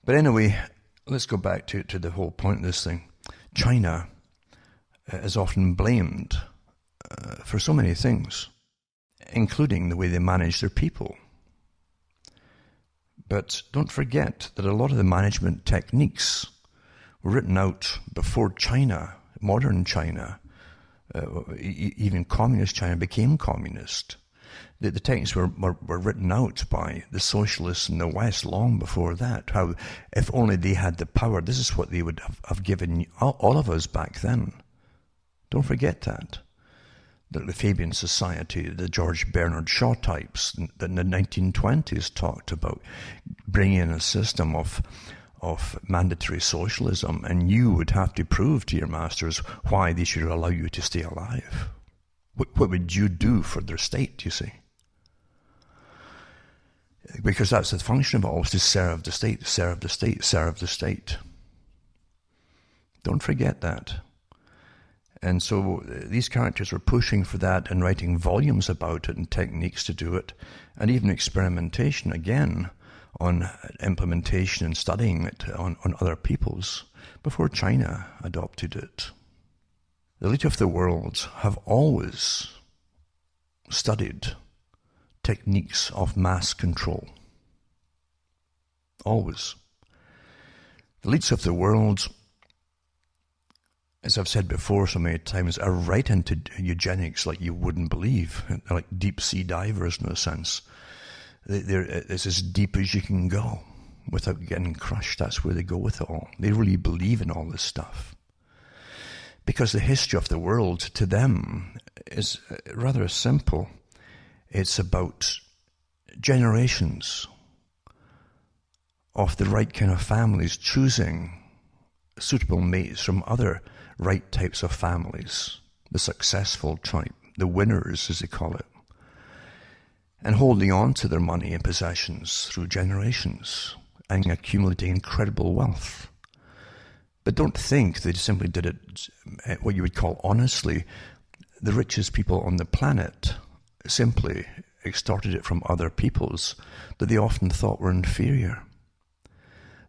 But anyway, let's go back to the whole point of this thing. China is often blamed for so many things, including the way they manage their people. But don't forget that a lot of the management techniques were written out before China, modern China, even communist China became communist. The techniques were written out by the socialists in the West long before that. How, if only they had the power, this is what they would have given all of us back then. Don't forget that. The Fabian Society, the George Bernard Shaw types that in the 1920s talked about bringing in a system of mandatory socialism, and you would have to prove to your masters why they should allow you to stay alive. What would you do for their state, you see? Because that's the function of it, always to serve the state, serve the state, serve the state. Don't forget that. And so these characters were pushing for that and writing volumes about it and techniques to do it, and even experimentation again on implementation and studying it on other peoples before China adopted it. The elite of the world have always studied techniques of mass control. Always. The elites of the world, as I've said before so many times, are right into eugenics like you wouldn't believe. They're like deep-sea divers in a sense. It's as deep as you can go without getting crushed. That's where they go with it all. They really believe in all this stuff. Because the history of the world, to them, is rather simple. It's about generations of the right kind of families choosing suitable mates from other right types of families, the successful type, the winners as they call it, and holding on to their money and possessions through generations and accumulating incredible wealth. But don't think they simply did it what you would call honestly. The richest people on the planet simply extorted it from other peoples that they often thought were inferior.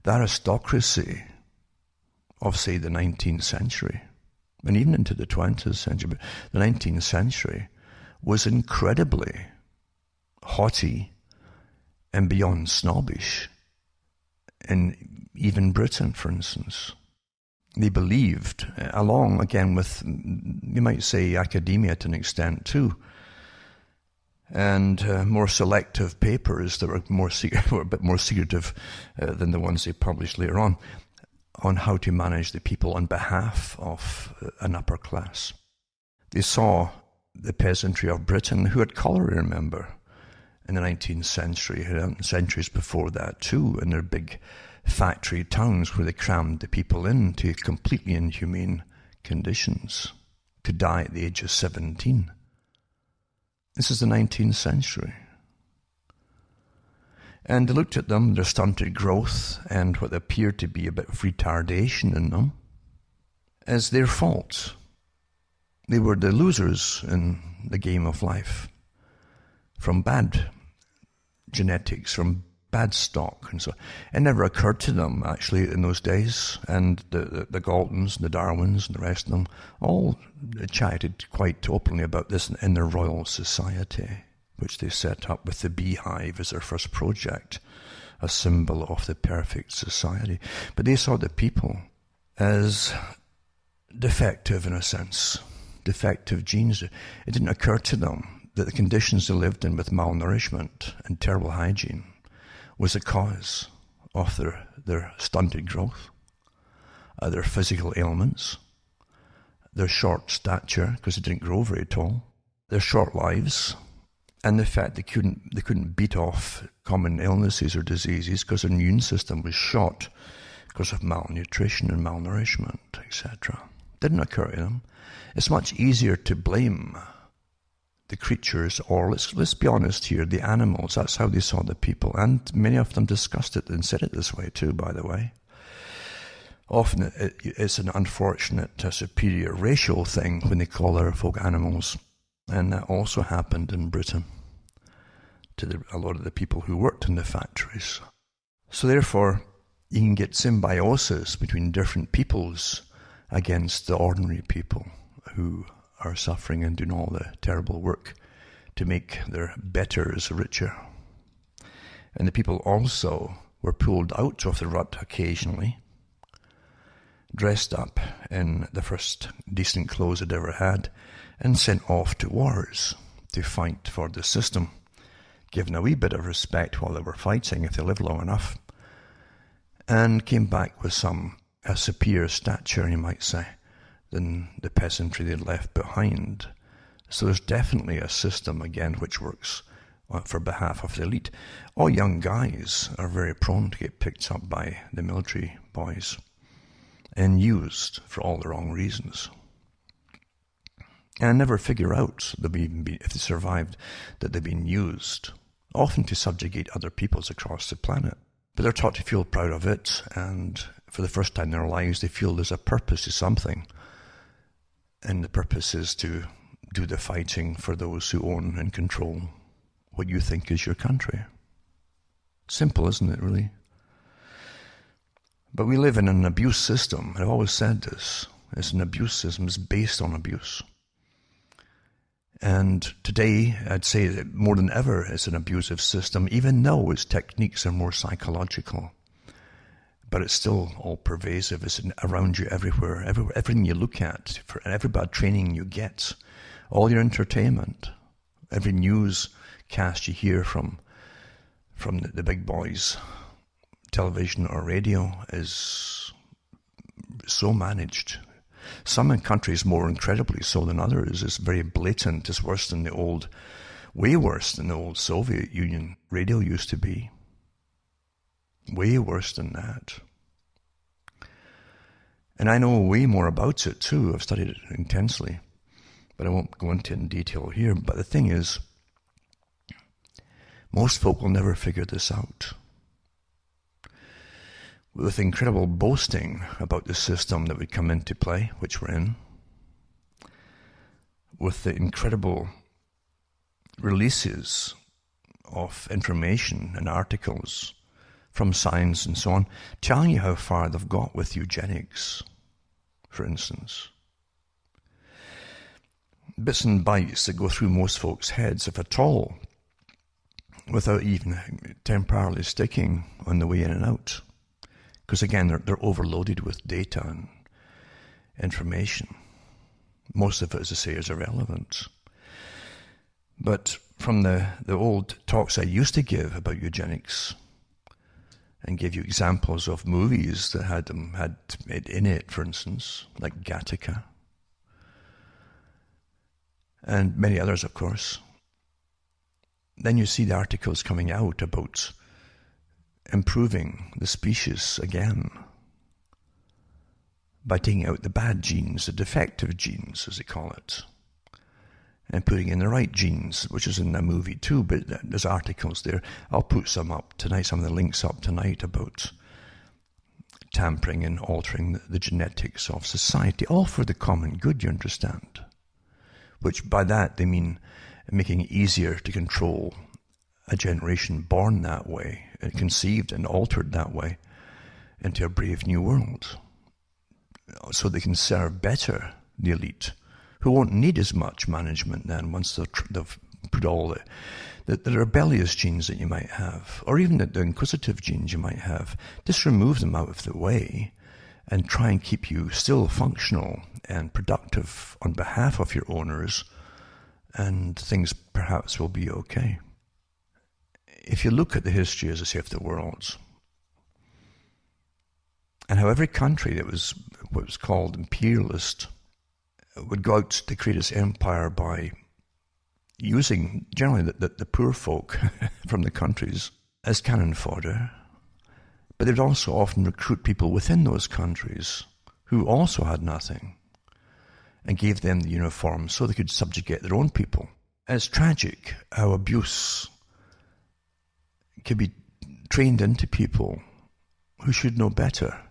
The aristocracy of, say, the 19th century, and even into the 20th century, but the 19th century was incredibly haughty and beyond snobbish. In even Britain, for instance, they believed, along again with, you might say, academia to an extent too, and more selective papers that were were a bit more secretive than the ones they published later on how to manage the people on behalf of an upper class. They saw the peasantry of Britain, who had colour, remember, in the 19th century, and centuries before that too, in their big factory towns where they crammed the people into completely inhumane conditions to die at the age of 17. This is the 19th century. And they looked at them, their stunted growth, and what appeared to be a bit of retardation in them, as their fault. They were the losers in the game of life, from bad genetics, from bad stock, and so it never occurred to them actually in those days. And the Galtons, the Darwins, and the rest of them all chatted quite openly about this in their Royal Society, which they set up with the beehive as their first project, a symbol of the perfect society. But they saw the people as defective in a sense, defective genes. It didn't occur to them that the conditions they lived in with malnourishment and terrible hygiene was the cause of their stunted growth, their physical ailments, their short stature, because they didn't grow very tall, their short lives, and the fact they couldn't beat off common illnesses or diseases because their immune system was shot because of malnutrition and malnourishment, etc. Didn't occur to them. It's much easier to blame the creatures, or let's be honest here, the animals. That's how they saw the people, and many of them discussed it and said it this way too, by the way. Often it's an unfortunate superior racial thing when they call their folk animals, and that also happened in Britain to a lot of the people who worked in the factories. So therefore, you can get symbiosis between different peoples against the ordinary people who are suffering and doing all the terrible work to make their betters richer. And the people also were pulled out of the rut occasionally, dressed up in the first decent clothes they'd ever had, and sent off to wars to fight for the system, given a wee bit of respect while they were fighting if they lived long enough, and came back with a superior stature, you might say, than the peasantry they'd left behind. So there's definitely a system, again, which works for behalf of the elite. All young guys are very prone to get picked up by the military boys and used for all the wrong reasons. And never figure out, if they survived, that they've been used, often to subjugate other peoples across the planet. But they're taught to feel proud of it, and for the first time in their lives, they feel there's a purpose to something. And the purpose is to do the fighting for those who own and control what you think is your country. Simple, isn't it, really? But we live in an abuse system. I've always said this. It's an abuse system. It's based on abuse. And today, I'd say that more than ever, it's an abusive system, even though its techniques are more psychological. But it's still all pervasive. It's around you everywhere. Everything you look at, for every bad training you get, all your entertainment, every newscast you hear from the big boys, television or radio, is so managed. Some in countries more incredibly so than others. It's very blatant. It's worse than way worse than the old Soviet Union radio used to be. Way worse than that. And I know way more about it too. I've studied it intensely, but I won't go into it in detail here. But the thing is, most folk will never figure this out. With incredible boasting about the system that would come into play, which we're in, with the incredible releases of information and articles from science and so on, telling you how far they've got with eugenics, for instance. Bits and bytes that go through most folks' heads, if at all, without even temporarily sticking on the way in and out. Because again, they're overloaded with data and information. Most of it, as I say, is irrelevant. But from the old talks I used to give about eugenics, and give you examples of movies that had it in it, for instance, like Gattaca, and many others, of course. Then you see the articles coming out about improving the species again by taking out the bad genes, the defective genes, as they call it, and putting in the right genes, which is in the movie too, but there's articles there. I'll put some up tonight, some of the links up tonight about tampering and altering the genetics of society, all for the common good, you understand. Which by that they mean making it easier to control a generation born that way, and conceived and altered that way, into a brave new world. So they can serve better the elite, who won't need as much management then once they've put all the rebellious genes that you might have, or even the inquisitive genes you might have. Just remove them out of the way and try and keep you still functional and productive on behalf of your owners, and things perhaps will be okay. If you look at the history, as I say, of the world, and how every country that was what was called imperialist would go out to create its empire by using generally the poor folk from the countries as cannon fodder, but they'd also often recruit people within those countries who also had nothing and gave them the uniform so they could subjugate their own people. And it's tragic how abuse can be trained into people who should know better.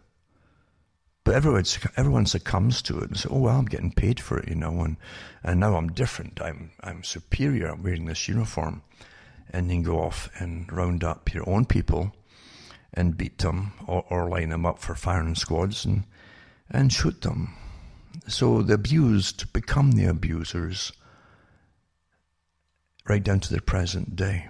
But everyone succumbs to it and says, oh, well, I'm getting paid for it, and now I'm different. I'm superior. I'm wearing this uniform. And then go off and round up your own people and beat them or line them up for firing squads and shoot them. So the abused become the abusers right down to the present day.